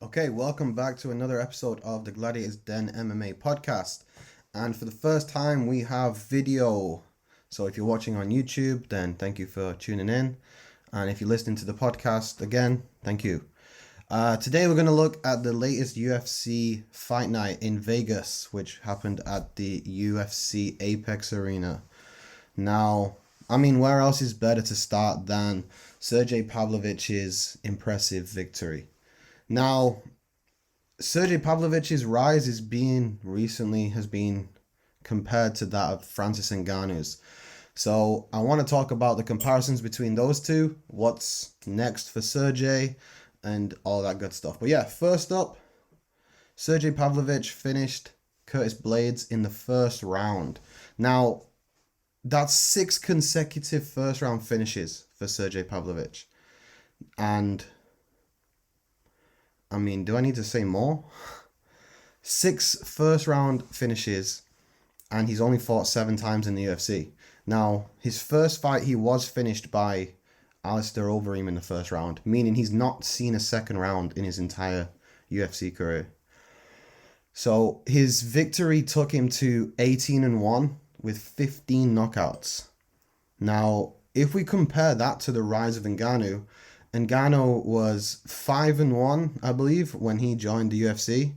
Okay, welcome back to another episode of the Gladiators Den MMA podcast. And for the first time, we have video. So if you're watching on YouTube, then thank you for tuning in. And if you're listening to the podcast, again, thank you. Today, we're going to look at the latest UFC fight night in Vegas, which happened at the UFC Apex Arena. Now, where else is better to start than Segei Pavlovich's impressive victory? Now, Segei Pavlovich's rise has been compared to that of Francis Ngannou's. So I want to talk about the comparisons between those two, what's next for Segei, and all that good stuff. But yeah, first up, Segei Pavlovich finished Curtis Blaydes in the first round. Now, that's 6 consecutive first round finishes for Segei Pavlovich. And do I need to say more? 6 first round finishes, and he's only fought 7 times in the UFC. Now, his first fight, he was finished by Alistair Overeem in the first round, meaning he's not seen a second round in his entire UFC career. So his victory took him to 18-1 with 15 knockouts. Now, if we compare that to the rise of Ngannou, Ngannou was 5-1, I believe, when he joined the UFC.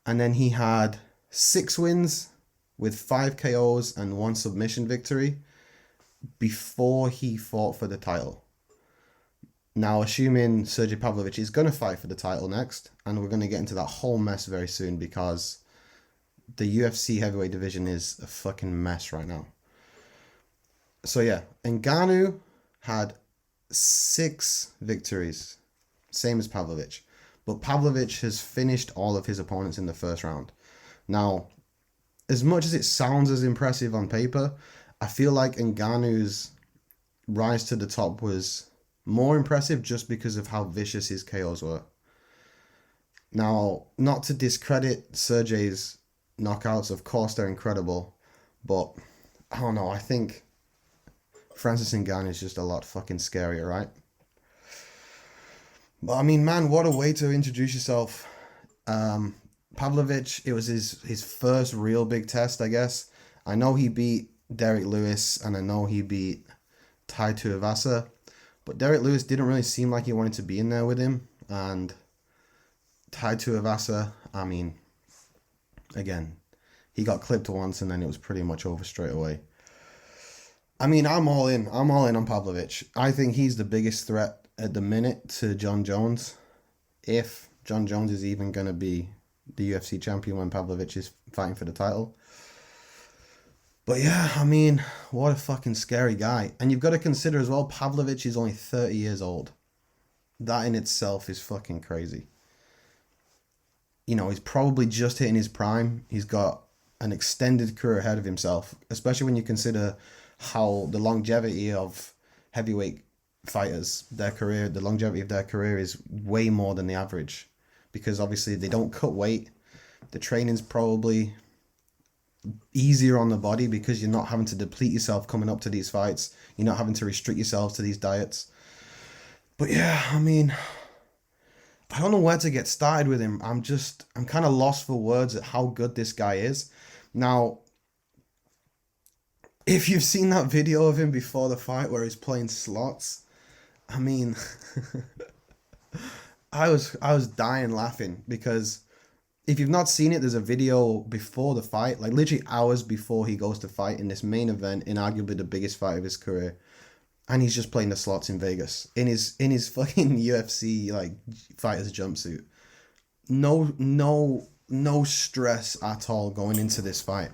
And then he had 6 wins with 5 KOs and 1 submission victory before he fought for the title. Now, assuming Segei Pavlovich is going to fight for the title next, and we're going to get into that whole mess very soon because the UFC heavyweight division is a fucking mess right now. So yeah, Ngannou had 6 victories, same as Pavlovich. But Pavlovich has finished all of his opponents in the first round. Now, as much as it sounds as impressive on paper, I feel like Ngannou's rise to the top was more impressive just because of how vicious his KOs were. Now, not to discredit Segei's knockouts, of course they're incredible, but I don't know, I think Francis Ngannou is just a lot fucking scarier, right? But man, what a way to introduce yourself. Pavlovich, it was his first real big test, I guess. I know he beat Derek Lewis, and I know he beat Tai Tuivasa, but Derek Lewis didn't really seem like he wanted to be in there with him, and Tai Tuivasa, again, he got clipped once, and then it was pretty much over straight away. I'm all in. I'm all in on Pavlovich. I think he's the biggest threat at the minute to John Jones, if John Jones is even going to be the UFC champion when Pavlovich is fighting for the title. But yeah, what a fucking scary guy. And you've got to consider as well, Pavlovich is only 30 years old. That in itself is fucking crazy. He's probably just hitting his prime. He's got an extended career ahead of himself, especially when you consider how the longevity of heavyweight fighters, the longevity of their career is way more than the average, because obviously they don't cut weight. The training's probably easier on the body because you're not having to deplete yourself coming up to these fights. You're not having to restrict yourselves to these diets. But yeah, I don't know where to get started with him. I'm kind of lost for words at how good this guy is. Now, if you've seen that video of him before the fight where he's playing slots, I was dying laughing, because if you've not seen it, there's a video before the fight, like literally hours before he goes to fight in this main event in arguably the biggest fight of his career, and he's just playing the slots in Vegas in his fucking UFC like fighter's jumpsuit. No stress at all going into this fight.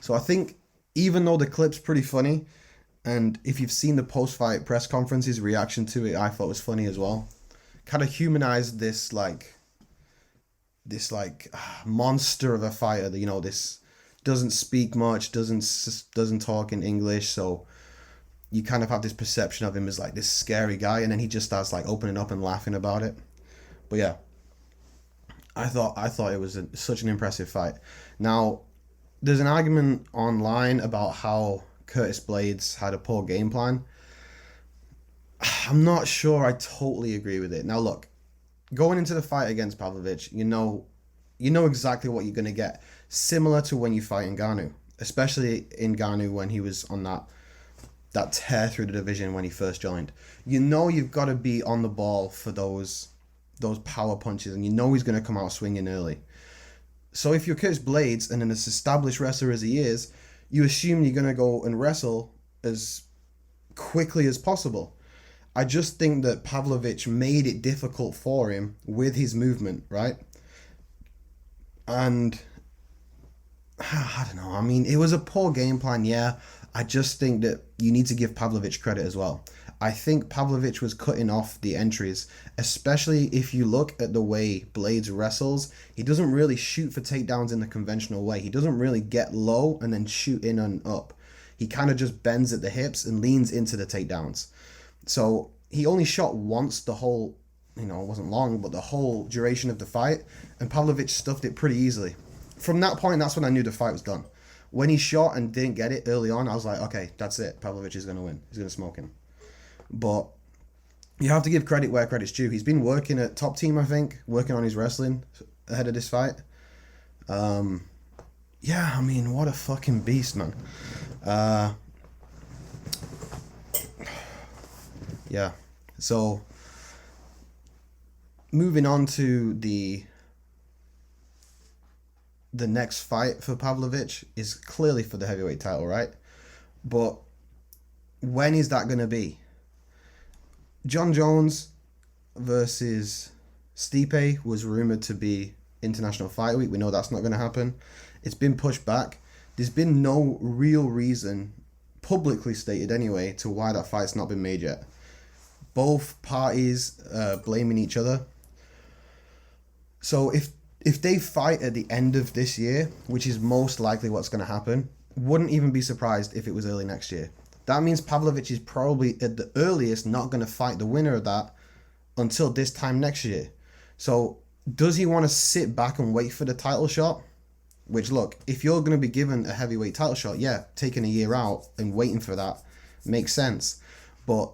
So I think, even though the clip's pretty funny, and if you've seen the post-fight press conference, his reaction to it, I thought was funny as well. Kind of humanized this monster of a fighter. This doesn't speak much, doesn't talk in English, so you kind of have this perception of him as like this scary guy, and then he just starts like opening up and laughing about it. But yeah, I thought it was such an impressive fight. Now, there's an argument online about how Curtis Blaydes had a poor game plan. I'm not sure I totally agree with it. Now look, going into the fight against Pavlovich, you know exactly what you're going to get. Similar to when you fight Ngannou, especially Ngannou when he was on that tear through the division when he first joined. You know you've got to be on the ball for those power punches, and you know he's going to come out swinging early. So if you're Curtis Blades and an established wrestler as he is, you assume you're going to go and wrestle as quickly as possible. I just think that Pavlovich made it difficult for him with his movement, right? And I don't know. I mean, it was a poor game plan, yeah. I just think that you need to give Pavlovich credit as well. I think Pavlovich was cutting off the entries, especially if you look at the way Blades wrestles. He doesn't really shoot for takedowns in the conventional way. He doesn't really get low and then shoot in and up. He kind of just bends at the hips and leans into the takedowns. So he only shot once the whole, it wasn't long, but the whole duration of the fight, and Pavlovich stuffed it pretty easily. From that point, that's when I knew the fight was done. When he shot and didn't get it early on, I was like, okay, that's it. Pavlovich is going to win. He's going to smoke him. But you have to give credit where credit's due. He's been working at Top Team, I think, working on his wrestling ahead of this fight. Yeah, I mean, what a fucking beast, man. Yeah. So, moving on to the next fight for Pavlovich is clearly for the heavyweight title, right? But when is that going to be? Jon Jones versus Stipe was rumored to be International Fight Week. We know that's not going to happen. It's been pushed back. There's been no real reason, publicly stated anyway, to why that fight's not been made yet. Both parties blaming each other. So if they fight at the end of this year, which is most likely what's going to happen, wouldn't even be surprised if it was early next year. That means Pavlovich is probably at the earliest not going to fight the winner of that until this time next year. So does he want to sit back and wait for the title shot? Which, look, if you're going to be given a heavyweight title shot, yeah, taking a year out and waiting for that makes sense. But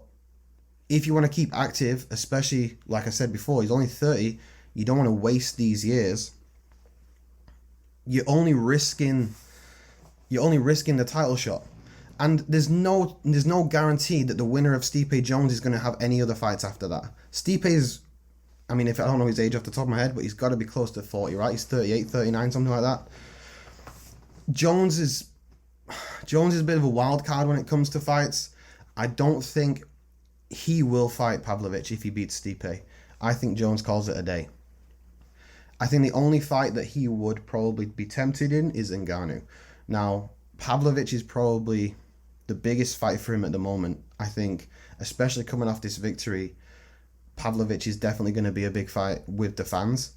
if you want to keep active, especially, like I said before, he's only 30, you don't want to waste these years. You're only risking the title shot. And there's no guarantee that the winner of Stipe Jones is going to have any other fights after that. Stipe's, I mean, if I don't know his age off the top of my head, but he's got to be close to 40, right? He's 38, 39, something like that. Jones is a bit of a wild card when it comes to fights. I don't think he will fight Pavlovich if he beats Stipe. I think Jones calls it a day. I think the only fight that he would probably be tempted in is Ngannou. Now, Pavlovich is probably the biggest fight for him at the moment. I think, especially coming off this victory, Pavlovich is definitely going to be a big fight with the fans.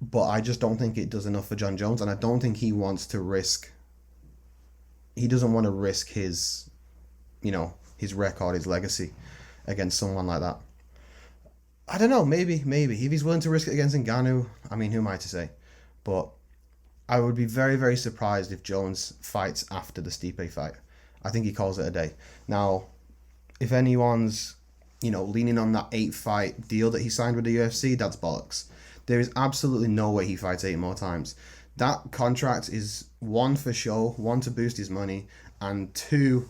But I just don't think it does enough for Jon Jones, and I don't think he wants to risk... He doesn't want to risk his record, his legacy against someone like that. I don't know, maybe. If he's willing to risk it against Ngannou, I mean, who am I to say? But I would be very, very surprised if Jones fights after the Stipe fight. I think he calls it a day. Now, if anyone's, leaning on that 8-fight deal that he signed with the UFC, that's bollocks. There is absolutely no way he fights 8 more times. That contract is 1 for show, 1 to boost his money, and 3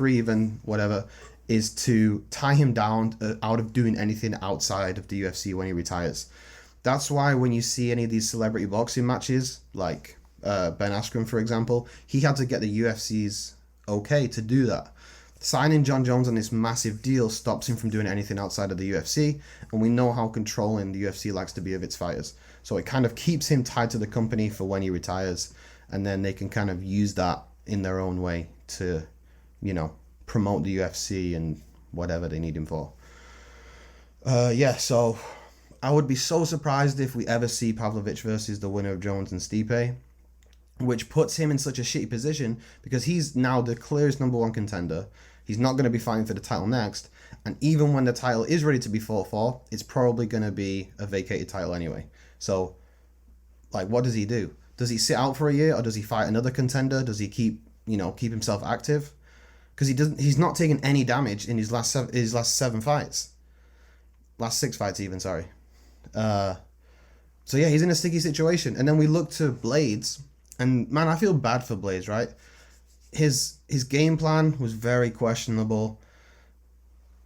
even, whatever, is to tie him down out of doing anything outside of the UFC when he retires. That's why when you see any of these celebrity boxing matches, like Ben Askren, for example, he had to get the UFC's okay to do that. Signing Jon Jones on this massive deal stops him from doing anything outside of the UFC, and we know how controlling the UFC likes to be of its fighters. So it kind of keeps him tied to the company for when he retires, and then they can kind of use that in their own way to, promote the UFC and whatever they need him for. So I would be so surprised if we ever see Pavlovich versus the winner of Jones and Stipe, which puts him in such a shitty position because he's now the clearest number 1 contender. He's not going to be fighting for the title next, and even when the title is ready to be fought for, it's probably going to be a vacated title anyway. So, what does he do? Does he sit out for a year, or does he fight another contender? Does he keep himself active? Because he's not taken any damage in his last 7 fights. Last 6 fights even, sorry. So yeah, he's in a sticky situation. And then we look to Blades, and man, I feel bad for Blades, right? His game plan was very questionable,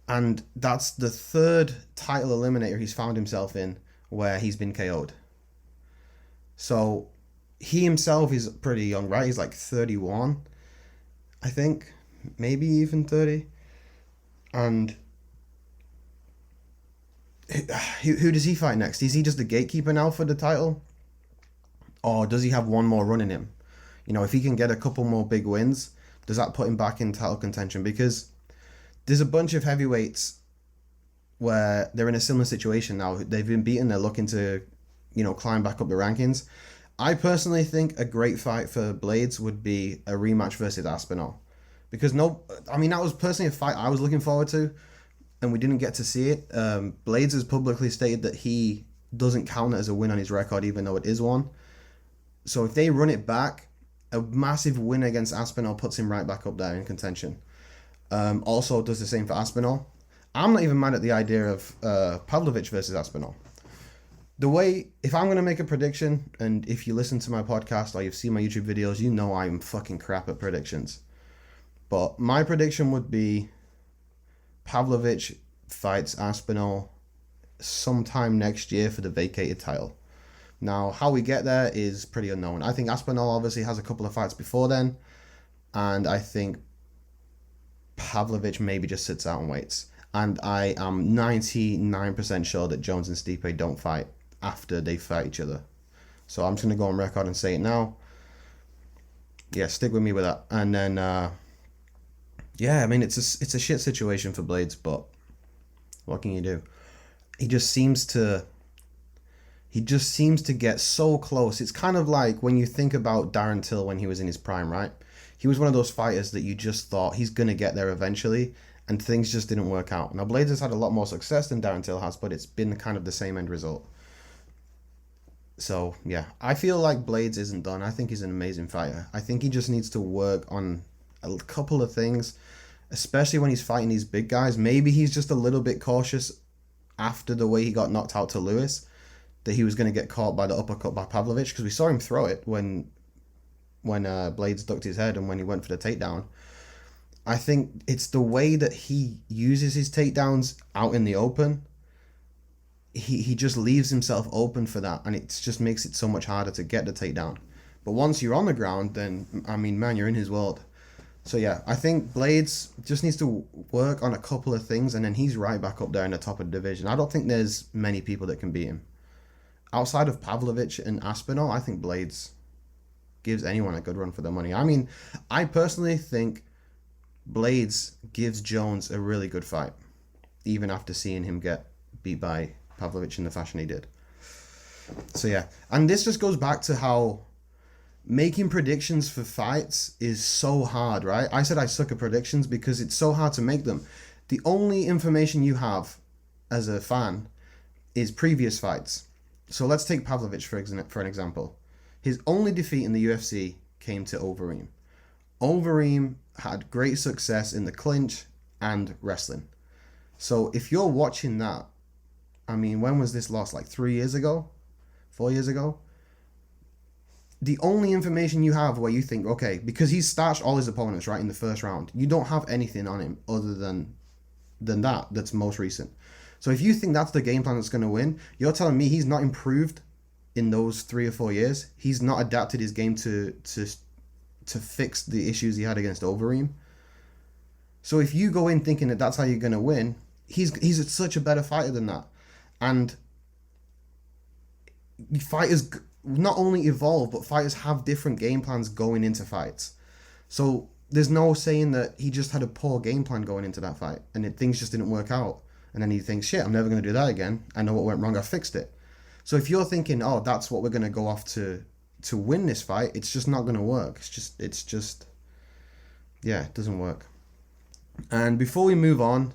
and that's the third title eliminator he's found himself in where he's been KO'd. So he himself is pretty young, right? He's like 31, I think, maybe even 30. And who does he fight next? Is he just the gatekeeper now for the title? Or does he have one more run in him? You know, if he can get a couple more big wins, does that put him back in title contention? Because there's a bunch of heavyweights where they're in a similar situation now. They've been beaten, they're looking to, climb back up the rankings. I personally think a great fight for Blades would be a rematch versus Aspinall. Because that was personally a fight I was looking forward to, and we didn't get to see it. Blades has publicly stated that he doesn't count it as a win on his record, even though it is one. So if they run it back, a massive win against Aspinall puts him right back up there in contention. Also does the same for Aspinall. I'm not even mad at the idea of Pavlovich versus Aspinall. If I'm going to make a prediction, and if you listen to my podcast or you've seen my YouTube videos, you know I'm fucking crap at predictions. But my prediction would be Pavlovich fights Aspinall sometime next year for the vacated title. Now, how we get there is pretty unknown. I think Aspinall obviously has a couple of fights before then, and I think Pavlovich maybe just sits out and waits. And I am 99% sure that Jones and Stipe don't fight after they fight each other. So I'm just going to go on record and say it now. Yeah, stick with me with that. And then, it's a shit situation for Blades, but what can you do? He just seems to get so close. It's kind of like when you think about Darren Till when he was in his prime, right? He was one of those fighters that you just thought he's going to get there eventually, and things just didn't work out. Now, Blades has had a lot more success than Darren Till has, but it's been kind of the same end result. So, yeah, I feel like Blades isn't done. I think he's an amazing fighter. I think he just needs to work on a couple of things, especially when he's fighting these big guys. Maybe he's just a little bit cautious after the way he got knocked out to Lewis, that he was going to get caught by the uppercut by Pavlovich, because we saw him throw it when Blades ducked his head and when he went for the takedown. I think it's the way that he uses his takedowns out in the open. He just leaves himself open for that, and it just makes it so much harder to get the takedown. But once you're on the ground, then, man, you're in his world. So yeah, I think Blades just needs to work on a couple of things, and then he's right back up there in the top of the division. I don't think there's many people that can beat him. Outside of Pavlovich and Aspinall, I think Blades gives anyone a good run for their money. I personally think Blades gives Jones a really good fight, even after seeing him get beat by Pavlovich in the fashion he did. So yeah, and this just goes back to how making predictions for fights is so hard, right? I said I suck at predictions because it's so hard to make them. The only information you have as a fan is previous fights. So let's take Pavlovich for an example. His only defeat in the UFC came to Overeem. Overeem had great success in the clinch and wrestling. So if you're watching that, when was this loss? Like 3 years ago? 4 years ago? The only information you have where you think, okay, because he's starched all his opponents, right, in the first round, you don't have anything on him other than that's most recent. So if you think that's the game plan that's going to win, you're telling me he's not improved in those 3 or 4 years? He's not adapted his game to fix the issues he had against Overeem? So if you go in thinking that that's how you're going to win, he's such a better fighter than that. And fighters not only evolve, but fighters have different game plans going into fights. So there's no saying that he just had a poor game plan going into that fight and things just didn't work out. And then he thinks, shit, I'm never going to do that again. I know what went wrong. I fixed it. So if you're thinking, oh, that's what we're going to go off to win this fight, it's just not going to work. It's just, it doesn't work. And before we move on,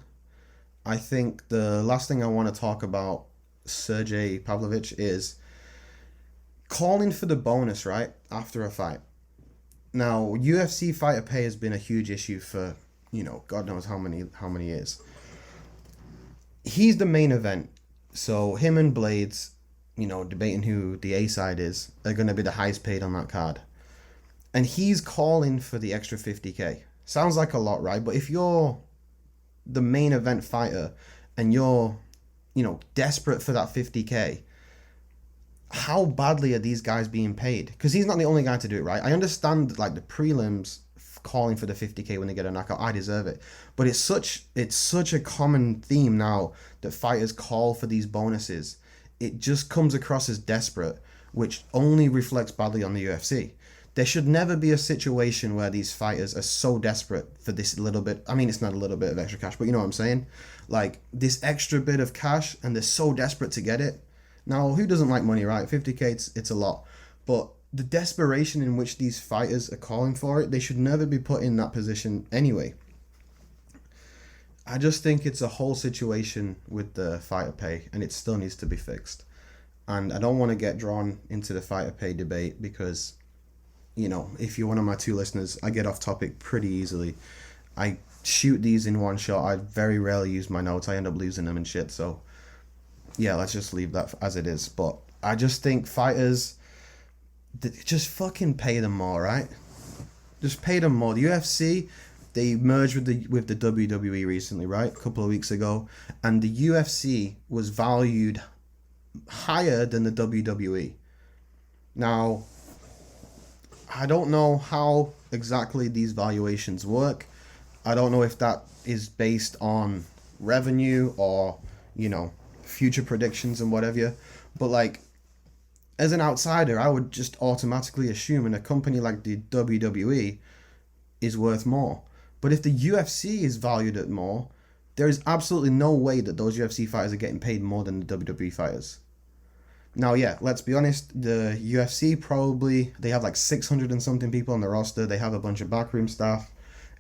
I think the last thing I want to talk about Segei Pavlovich is calling for the bonus, right, after a fight. Now, UFC fighter pay has been a huge issue for, God knows how many years. He's the main event. So him and Blades, debating who the A side is, are going to be the highest paid on that card. And he's calling for the extra 50K. Sounds like a lot, right? But if you're the main event fighter and you're, desperate for that 50K, how badly are these guys being paid? Because he's not the only guy to do it, right? I understand like the prelims calling for the 50K when they get a knockout. I deserve it. But it's such a common theme now that fighters call for these bonuses. It just comes across as desperate, which only reflects badly on the UFC. There should never be a situation where these fighters are so desperate for this little bit. I mean, it's not a little bit of extra cash, but you know what I'm saying? Like this extra bit of cash, and they're so desperate to get it. Now, who doesn't like money, right? 50K, it's a lot. But the desperation in which these fighters are calling for it, they should never be put in that position anyway. I just think it's a whole situation with the fighter pay, and it still needs to be fixed. And I don't want to get drawn into the fighter pay debate because, if you're one of my two listeners, I get off topic pretty easily. I shoot these in one shot. I very rarely use my notes. I end up losing them and shit. So, yeah, let's just leave that as it is. But I just think fighters, just fucking pay them more, right? Just pay them more. The UFC, they merged with the WWE recently, right? A couple of weeks ago, and the UFC was valued higher than the WWE. Now, I don't know how exactly these valuations work. I don't know if that is based on revenue or, future predictions and whatever. But like, as an outsider, I would just automatically assume in a company like the WWE is worth more. But if the UFC is valued at more, there is absolutely no way that those UFC fighters are getting paid more than the WWE fighters. Now, yeah, let's be honest, the UFC probably, they have like 600 and something people on the roster. They have a bunch of backroom staff,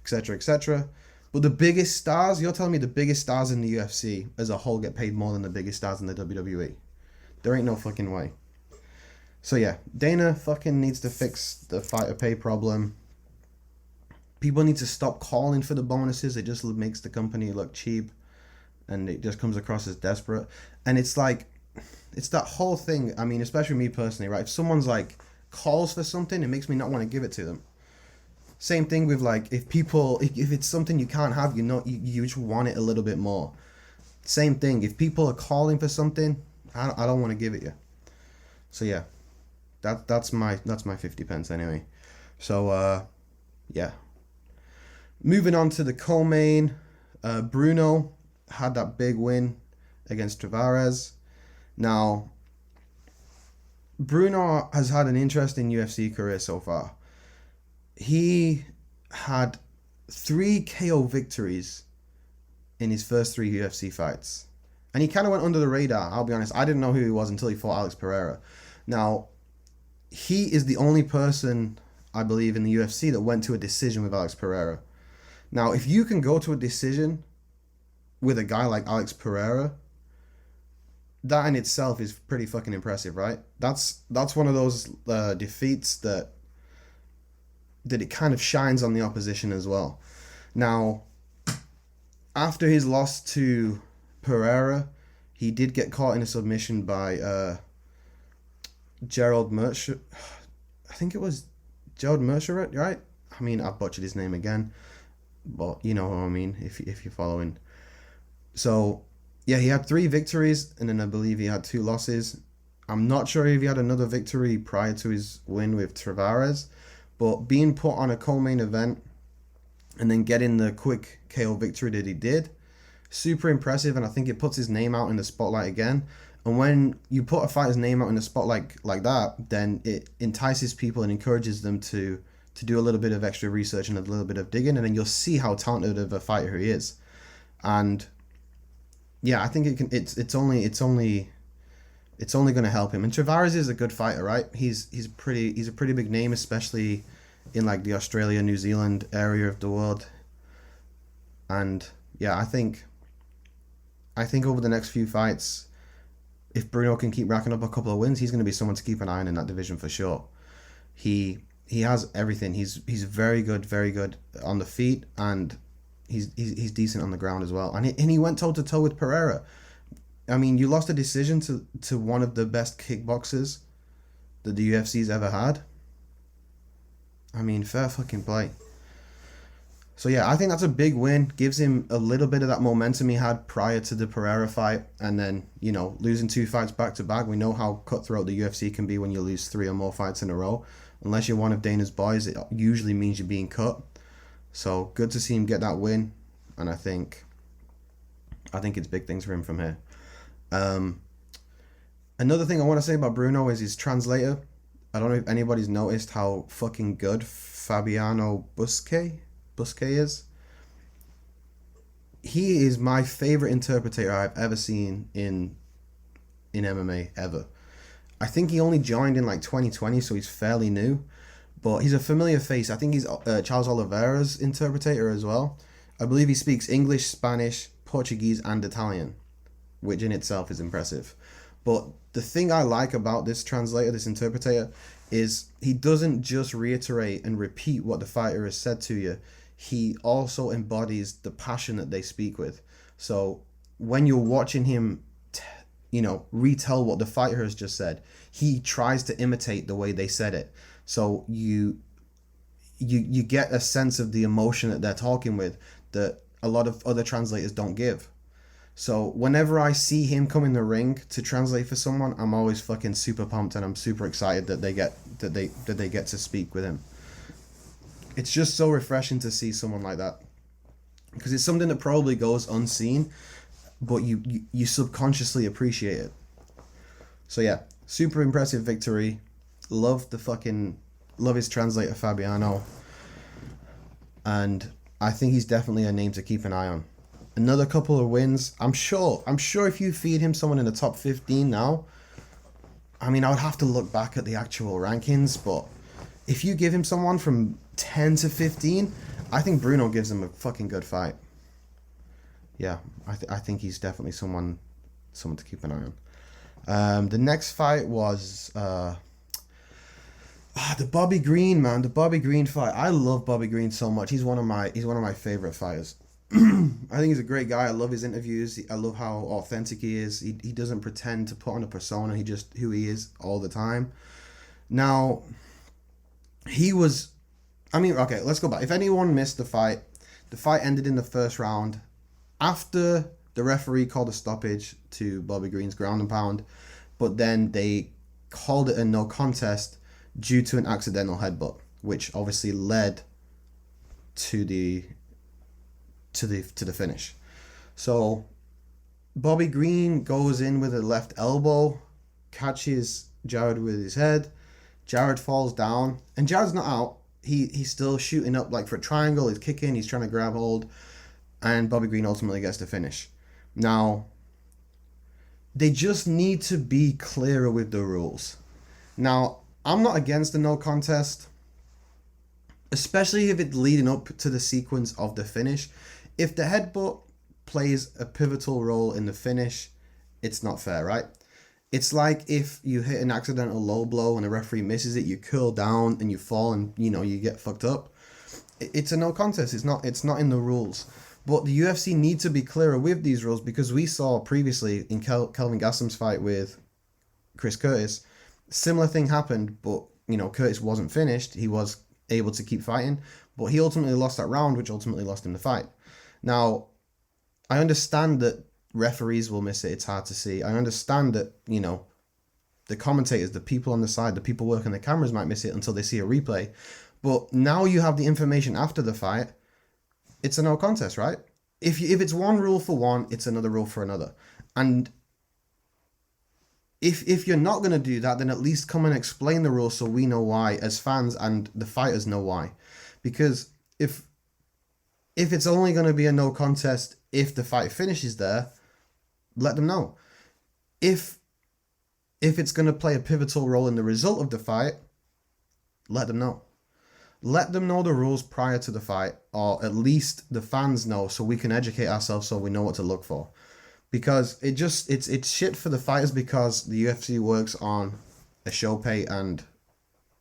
etc., etc. But the biggest stars, you're telling me the biggest stars in the UFC as a whole get paid more than the biggest stars in the WWE? There ain't no fucking way. So yeah, Dana fucking needs to fix the fighter pay problem. People need to stop calling for the bonuses. It just makes the company look cheap, and it just comes across as desperate. And it's like, it's that whole thing. I mean, especially me personally, right? If someone's like calls for something, it makes me not want to give it to them. Same thing with like if it's something you can't have, you just want it a little bit more. Same thing. If people are calling for something, I don't want to give it you. So yeah, that's my 50 pence anyway. So yeah. Moving on to the co-main, Bruno had that big win against Tavares. Now, Bruno has had an interesting UFC career so far. He had 3 KO victories in his first 3 UFC fights. And he kind of went under the radar, I'll be honest. I didn't know who he was until he fought Alex Pereira. Now, he is the only person, I believe, in the UFC that went to a decision with Alex Pereira. Now, if you can go to a decision with a guy like Alex Pereira, that in itself is pretty fucking impressive, right? That's one of those defeats that it kind of shines on the opposition as well. Now, after his loss to Pereira, he did get caught in a submission by Gerald Mercer. I think it was Gerald Mercer, right? I mean, I butchered his name again, but you know what I mean if you're following. So, yeah, he had 3 victories, and then I believe he had 2 losses. I'm not sure if he had another victory prior to his win with Tavares, but being put on a co-main event and then getting the quick KO victory that he did, super impressive, and I think it puts his name out in the spotlight again. And when you put a fighter's name out in the spotlight like that, then it entices people and encourages them to do a little bit of extra research and a little bit of digging, and then you'll see how talented of a fighter he is. And yeah, I think it's only going to help him. And Tavares is a good fighter, right? He's a pretty big name, especially in like the Australia, New Zealand area of the world. And yeah, I think over the next few fights, if Bruno can keep racking up a couple of wins, he's going to be someone to keep an eye on in that division for sure. He has everything. He's very good on the feet, and he's decent on the ground as well. And he went toe to toe with Pereira. I mean, you lost a decision to one of the best kickboxers that the UFC's ever had. I mean, fair fucking play. So yeah, I think that's a big win. Gives him a little bit of that momentum he had prior to the Pereira fight, and then losing 2 fights back to back. We know how cutthroat the UFC can be when you lose 3 or more fights in a row. Unless you're one of Dana's boys, it usually means you're being cut. So good to see him get that win, and I think it's big things for him from here. Another thing I want to say about Bruno is his translator. I don't know if anybody's noticed how fucking good Fabiano Busquet is. He is my favorite interpreter I've ever seen in MMA ever. I think he only joined in like 2020, so he's fairly new, but he's a familiar face. I think he's Charles Oliveira's interpreter as well. I believe he speaks English, Spanish, Portuguese, and Italian, which in itself is impressive. But the thing I like about this translator, this interpreter, is he doesn't just reiterate and repeat what the fighter has said to you. He also embodies the passion that they speak with. So when you're watching him, retell what the fighter has just said, he tries to imitate the way they said it. So you get a sense of the emotion that they're talking with that a lot of other translators don't give. So whenever I see him come in the ring to translate for someone, I'm always fucking super pumped, and I'm super excited that they get to speak with him. It's just so refreshing to see someone like that, because it's something that probably goes unseen, but you subconsciously appreciate it. So yeah, super impressive victory. Love his translator Fabiano, and I think he's definitely a name to keep an eye on. Another couple of wins. I'm sure if you feed him someone in the top 15 now, I mean, I would have to look back at the actual rankings, but if you give him someone from 10 to 15, I think Bruno gives him a fucking good fight. Yeah, I think he's definitely someone to keep an eye on. The next fight was the Bobby Green, man. The Bobby Green fight. I love Bobby Green so much. He's one of my favorite fighters. I think he's a great guy. I love his interviews. I love how authentic he is. He doesn't pretend to put on a persona. He just who he is all the time. Now, okay, let's go back. If anyone missed the fight ended in the first round after the referee called a stoppage to Bobby Green's ground and pound, but then they called it a no contest due to an accidental headbutt, which obviously led to the finish. So Bobby Green goes in with a left elbow, catches Jared with his head. Jared falls down, and Jared's not out. He's still shooting up like for a triangle. He's kicking. He's trying to grab hold, and Bobby Green ultimately gets the finish. Now, they just need to be clearer with the rules. Now, I'm not against the no contest, especially if it's leading up to the sequence of the finish. If the headbutt plays a pivotal role in the finish, it's not fair, right? It's like if you hit an accidental low blow and the referee misses it, you curl down and you fall and you get fucked up. It's a no contest. It's not in the rules. But the UFC need to be clearer with these rules, because we saw previously in Kelvin Gastelum's fight with Chris Curtis, similar thing happened, but Curtis wasn't finished. He was able to keep fighting, but he ultimately lost that round, which ultimately lost him the fight. Now, I understand that referees will miss it. It's hard to see. I understand that, the commentators, the people on the side, the people working the cameras might miss it until they see a replay. But now you have the information after the fight. It's a no contest, right? If it's one rule for one, it's another rule for another. And if you're not going to do that, then at least come and explain the rules so we know why as fans and the fighters know why. Because if it's only going to be a no contest if the fight finishes there, let them know. If it's going to play a pivotal role in the result of the fight, let them know. Let them know the rules prior to the fight, or at least the fans know, so we can educate ourselves so we know what to look for. Because it's shit for the fighters, because the UFC works on a show pay and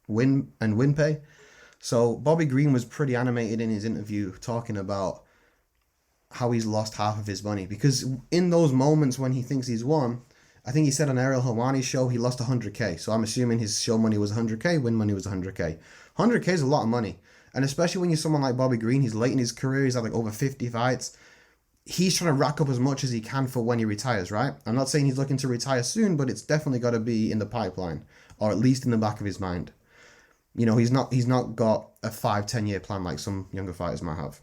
win pay. So Bobby Green was pretty animated in his interview talking about how he's lost half of his money. Because in those moments when he thinks he's won, I think he said on Ariel Helwani's show he lost 100K. So I'm assuming his show money was 100K, win money was 100K. 100K is a lot of money. And especially when you're someone like Bobby Green, he's late in his career, he's had like over 50 fights. He's trying to rack up as much as he can for when he retires, right? I'm not saying he's looking to retire soon, but it's definitely got to be in the pipeline, or at least in the back of his mind. You know, he's not got a 5-10 year plan like some younger fighters might have.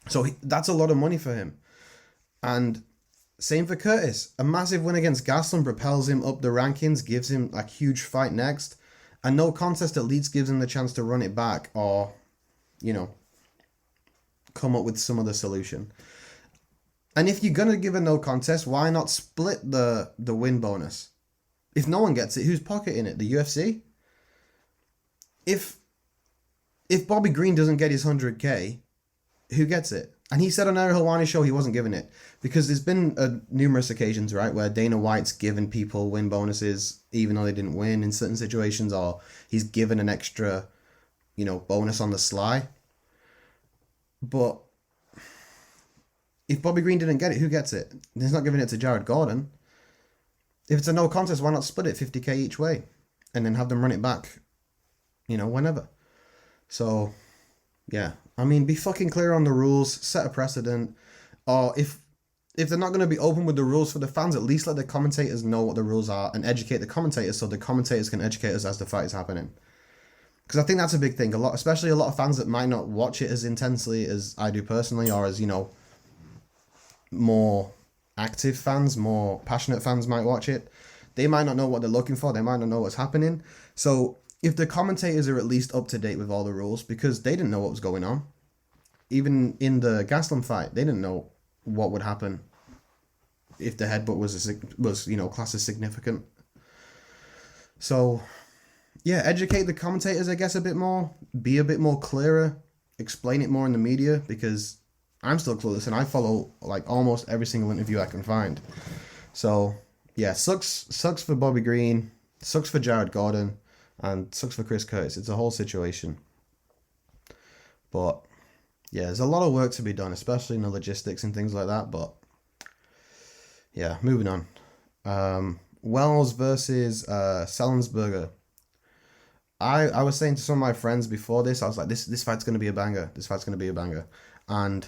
So that's a lot of money for him. And same for Curtis. A massive win against Gastelum propels him up the rankings, gives him a huge fight next. A no contest at least gives him the chance to run it back or, you know, come up with some other solution. And if you're going to give a no contest, why not split the win bonus? If no one gets it, who's pocketing it? The UFC? If Bobby Green doesn't get his 100K, who gets it? And he said on Ariel Helwani's show he wasn't giving it. Because there's been numerous occasions, right, where Dana White's given people win bonuses even though they didn't win in certain situations, or he's given an extra, you know, bonus on the sly. But if Bobby Green didn't get it, who gets it? He's not giving it to Jared Gordon. If it's a no contest, why not split it 50K each way? And then have them run it back, you know, whenever. So, yeah. I mean, be fucking clear on the rules, set a precedent. Or if they're not going to be open with the rules for the fans, at least let the commentators know what the rules are and educate the commentators so the commentators can educate us as the fight is happening. Because I think that's a big thing. Especially a lot of fans that might not watch it as intensely as I do personally, or as, you know, more active fans, more passionate fans might watch it. They might not know what they're looking for. They might not know what's happening. So if the commentators are at least up to date with all the rules, because they didn't know what was going on. Even in the Gastelum fight, they didn't know what would happen if the headbutt was you know, classed as significant. So yeah, educate the commentators, I guess, a bit more. Be a bit more clearer. Explain it more in the media, because I'm still clueless and I follow like almost every single interview I can find. So yeah, sucks for Bobby Green, sucks for Jared Gordon, and sucks for Chris Curtis. It's a whole situation. But yeah, there's a lot of work to be done, especially in the logistics and things like that. But yeah, moving on. Wells versus Selensberger. I was saying to some of my friends before this, I was like, this fight's going to be a banger. This fight's going to be a banger. And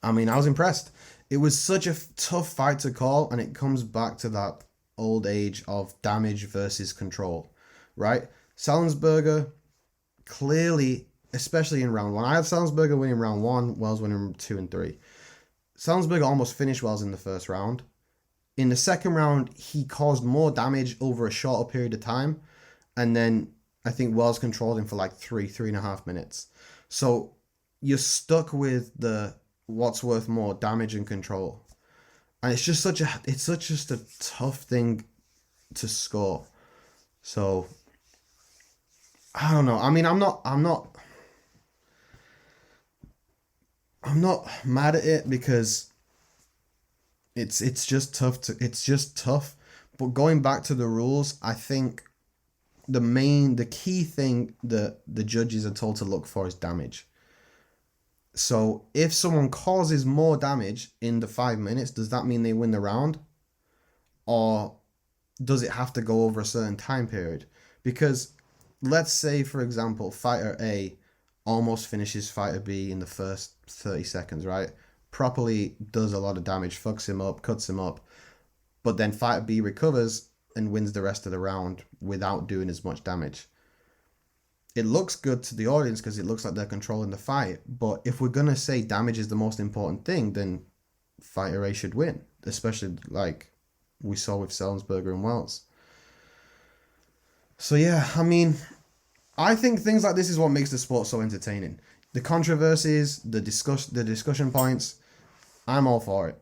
I mean, I was impressed. It was such a tough fight to call, and it comes back to that old age of damage versus control, right? Selensberger clearly, especially in round one, I have Selensberger winning round one, Wells winning 2 and 3. Selensberger almost finished Wells in the first round. In the second round, he caused more damage over a shorter period of time, and then I think Wells controlled him for like 3.5 minutes. So you're stuck with the what's worth more, damage and control, and it's just a tough thing to score. So I don't know. I mean, I'm not mad at it, because it's just tough. But going back to the rules, I think the key thing that the judges are told to look for is damage. So if someone causes more damage in the 5 minutes, does that mean they win the round? Or does it have to go over a certain time period? Because let's say, for example, fighter A almost finishes fighter B in the first 30 seconds, right? Properly does a lot of damage, fucks him up, cuts him up. But then fighter B recovers and wins the rest of the round without doing as much damage. It looks good to the audience because it looks like they're controlling the fight. But if we're going to say damage is the most important thing, then fighter A should win. Especially like we saw with Selensberger and Wells. So yeah, I mean, I think things like this is what makes the sport so entertaining. The controversies, the discussion points, I'm all for it.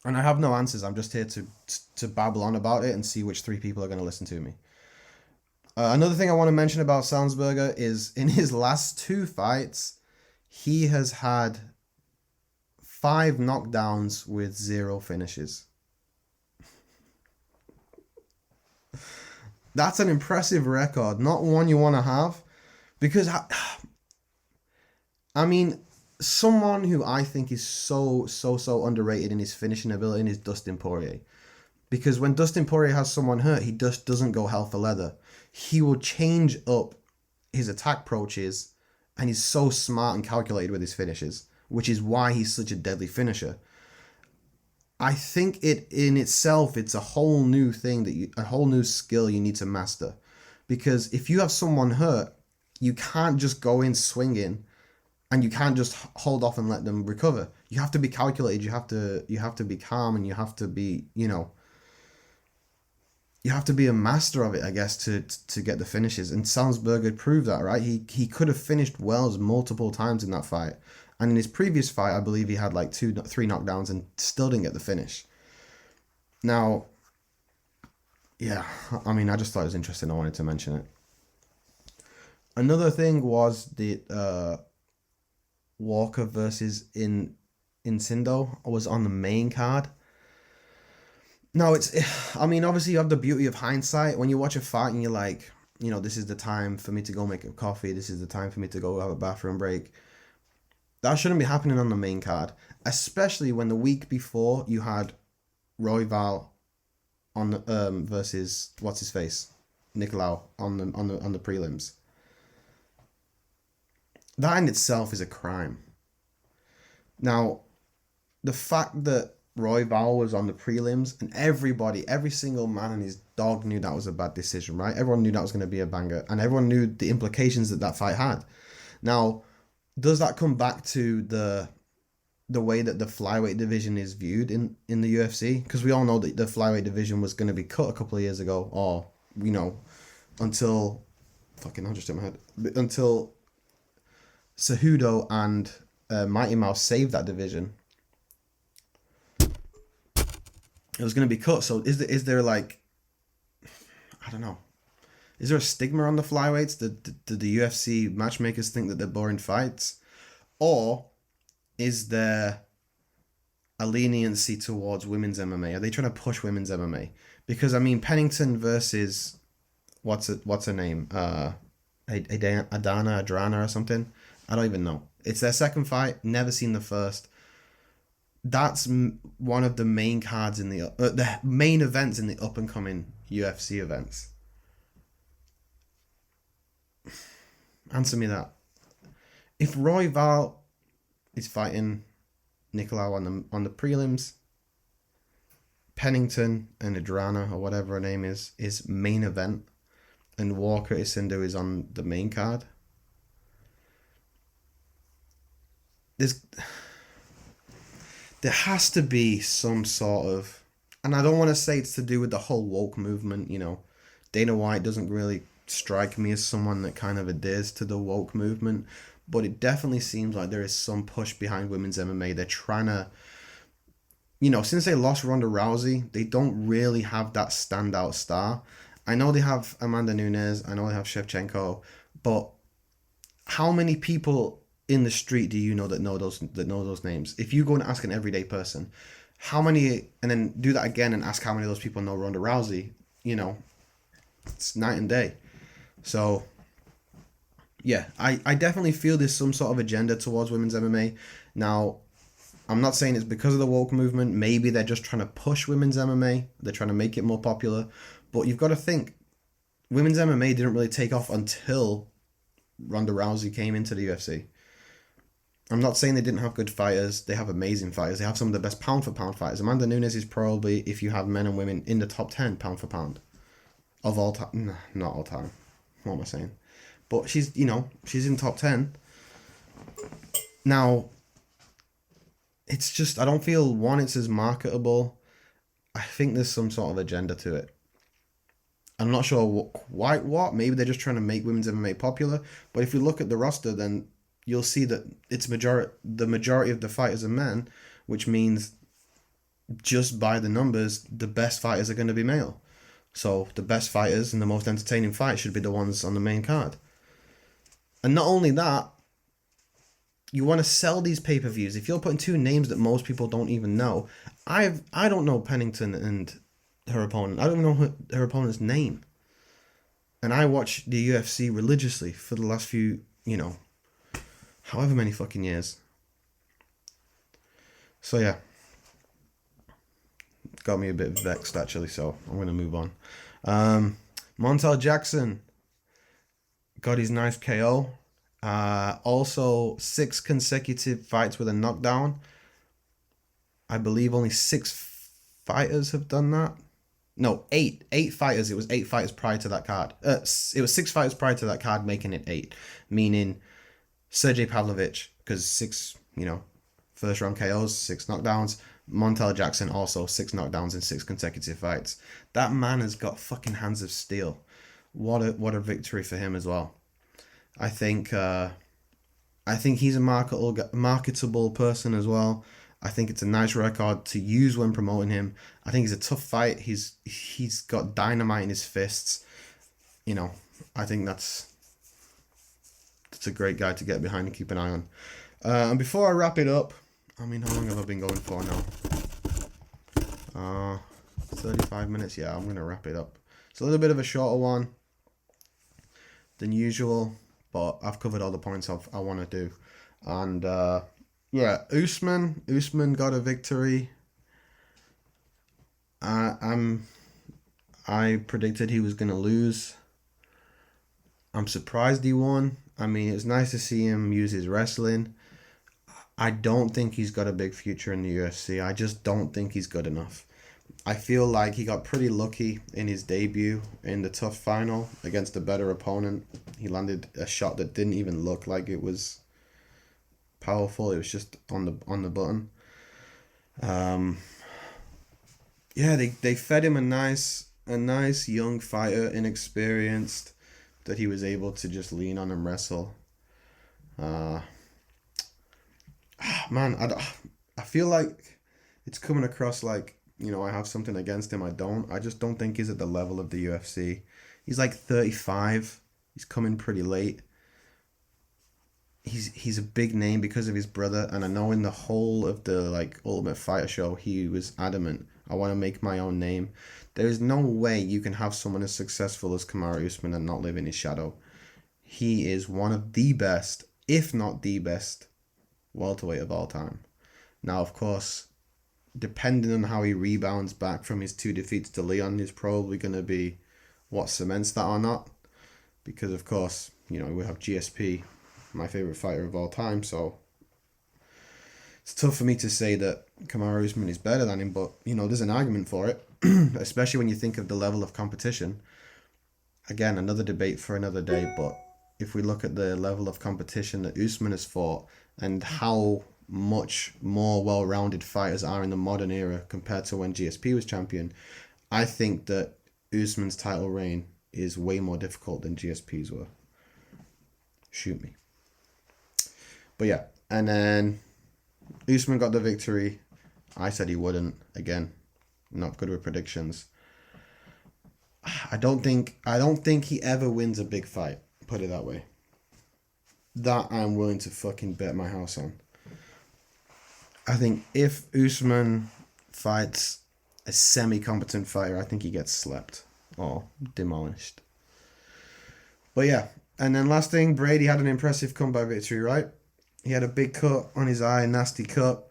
And I have no answers. I'm just here to babble on about it and see which 3 people are going to listen to me. Another thing I want to mention about Selensberger is in his last 2 fights, he has had 5 knockdowns with 0 finishes. That's an impressive record, not one you want to have, because I mean, someone who I think is so underrated in his finishing ability is Dustin Poirier. Because when Dustin Poirier has someone hurt, he just doesn't go hell for leather. He will change up his attack approaches, and he's so smart and calculated with his finishes, which is why he's such a deadly finisher. I think it in itself, it's a whole new thing a whole new skill you need to master. Because if you have someone hurt, you can't just go in swinging, and you can't just hold off and let them recover. You have to be calculated. You have to be calm, and you have to be, you have to be a master of it, I guess, to get the finishes. And Salzburger proved that, right? He could have finished Wells multiple times in that fight. And in his previous fight, I believe he had like 3 knockdowns and still didn't get the finish. Now, yeah, I mean, I just thought it was interesting. I wanted to mention it. Another thing was the Walker versus Incindo was on the main card. No, I mean, obviously you have the beauty of hindsight. When you watch a fight and you're like, this is the time for me to go make a coffee. This is the time for me to go have a bathroom break. That shouldn't be happening on the main card, especially when the week before you had Royval on the versus what's his face, Nicolau on the prelims. That in itself is a crime. Now, the fact that Royval was on the prelims and every single man and his dog knew that was a bad decision, right? Everyone knew that was going to be a banger, and everyone knew the implications that fight had. Now, does that come back to the way that the flyweight division is viewed in the UFC? Because we all know that the flyweight division was going to be cut a couple of years ago, or until I'll just hit my head until Cejudo and Mighty Mouse saved that division. It was going to be cut. So is there like, I don't know, is there a stigma on the flyweights? Do the UFC matchmakers think that they're boring fights? Or is there a leniency towards women's MMA? Are they trying to push women's MMA? Because, I mean, Pennington versus, what's her name? Adrana or something? I don't even know. It's their second fight. Never seen the first. That's one of the main cards in the main events in the up-and-coming UFC events. Answer me that. If Royval is fighting Nicolau on the prelims, Pennington and Adrana, or whatever her name is main event, and Walker Isindo is on the main card, there has to be some sort of, and I don't want to say it's to do with the whole woke movement, Dana White doesn't really strike me as someone that kind of adheres to the woke movement, but it definitely seems like there is some push behind women's MMA. They're trying to, since they lost Ronda Rousey, they don't really have that standout star. I know they have Amanda Nunes, I know they have Shevchenko, but how many people in the street do you know that know those names? If you go and ask an everyday person, how many, and then do that again and ask how many of those people know Ronda Rousey, it's night and day. So, yeah, I definitely feel there's some sort of agenda towards women's MMA. Now, I'm not saying it's because of the woke movement. Maybe they're just trying to push women's MMA. They're trying to make it more popular. But you've got to think, women's MMA didn't really take off until Ronda Rousey came into the UFC. I'm not saying they didn't have good fighters. They have amazing fighters. They have some of the best pound-for-pound fighters. Amanda Nunes is probably, if you have men and women, in the top 10 pound-for-pound of all time. Nah, not all time. What am I saying? But she's in top 10. Now, it's just, I don't feel, one, it's as marketable. I think there's some sort of agenda to it. I'm not sure quite what. Maybe they're just trying to make women's MMA popular. But if you look at the roster, then you'll see that the majority of the fighters are men, which means just by the numbers, the best fighters are going to be male. So the best fighters and the most entertaining fights should be the ones on the main card. And not only that, you want to sell these pay-per-views. If you're putting two names that most people don't even know, I don't know Pennington and her opponent. I don't know her opponent's name. And I watch the UFC religiously for the last few, however many fucking years. So yeah, got me a bit vexed actually. So I'm gonna move on. Montel Jackson got his nice KO. Also 6 consecutive fights with a knockdown. I believe only 6 fighters have done that. No, eight. 8 fighters. It was 8 fighters prior to that card. It was 6 fighters prior to that card, making it 8. Meaning Segei Pavlovich, because 6, first round KOs, 6 knockdowns. Montel Jackson also 6 knockdowns in 6 consecutive fights. That man has got fucking hands of steel. What a victory for him as well. I think he's a marketable person as well. I think it's a nice record to use when promoting him. I think he's a tough fight. He's got dynamite in his fists. I think that's a great guy to get behind and keep an eye on. And before I wrap it up, how long have I been going for now? 35 minutes. Yeah, I'm gonna wrap it up. It's a little bit of a shorter one than usual, but I've covered all the points I want to do. And yeah, Usman got a victory. I predicted he was gonna lose. I'm surprised he won. It's nice to see him use his wrestling. I don't think he's got a big future in the UFC. I just don't think he's good enough. I feel like he got pretty lucky in his debut in the tough final against a better opponent. He landed a shot that didn't even look like it was powerful. It was just on the button. Yeah, they fed him a nice young fighter, inexperienced, that he was able to just lean on and wrestle. Man, I feel like it's coming across like, I have something against him. I don't. I just don't think he's at the level of the UFC. He's like 35. He's coming pretty late. He's a big name because of his brother, and I know in the whole of the Ultimate Fighter show, he was adamant, I want to make my own name. There is no way you can have someone as successful as Kamaru Usman and not live in his shadow. He is one of the best, if not the best, welterweight of all time. Now, of course, depending on how he rebounds back from his 2 defeats to Leon, is probably going to be what cements that or not. Because, of course, we have GSP, my favorite fighter of all time, so it's tough for me to say that Kamaru Usman is better than him, but, there's an argument for it, especially when you think of the level of competition. Again, another debate for another day, but if we look at the level of competition that Usman has fought and how much more well-rounded fighters are in the modern era compared to when GSP was champion, I think that Usman's title reign is way more difficult than GSP's were. Shoot me. But yeah, and then Usman got the victory. I said he wouldn't. Again, not good with predictions. I don't think he ever wins a big fight. Put it that way. That I'm willing to fucking bet my house on. I think if Usman fights a semi-competent fighter, I think he gets slept or demolished. But yeah, and then last thing, Brady had an impressive comeback victory, right? He had a big cut on his eye, nasty cut.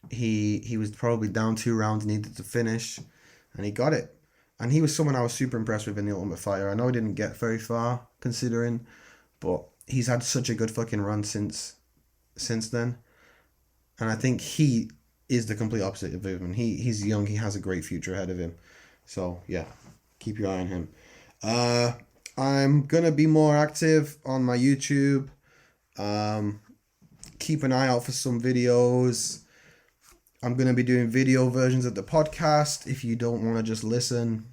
He was probably down 2 rounds, needed to finish, and he got it. And he was someone I was super impressed with in the Ultimate Fighter. I know he didn't get very far, considering, but he's had such a good fucking run since then. And I think he is the complete opposite of Usman. He's young. He has a great future ahead of him. So, yeah, keep your eye on him. I'm going to be more active on my YouTube. Keep an eye out for some videos. I'm going to be doing video versions of the podcast if you don't want to just listen.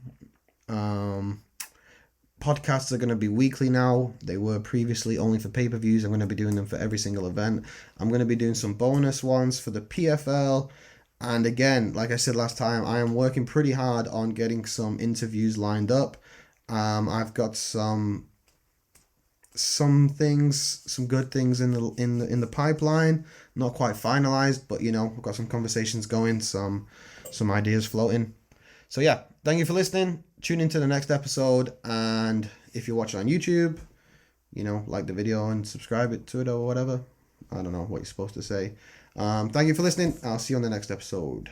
Podcasts are going to be weekly now. They were previously only for pay-per-views. I'm going to be doing them for every single event. I'm going to be doing some bonus ones for the PFL. And again, like I said last time, I am working pretty hard on getting some interviews lined up. I've got some things, some good things in the pipeline. Not quite finalized, but I've got some conversations going, some ideas floating. So yeah, thank you for listening. Tune into the next episode, and if you're watching on YouTube, like the video and subscribe it to it or whatever. I don't know what you're supposed to say. Thank you for listening. I'll see you on the next episode.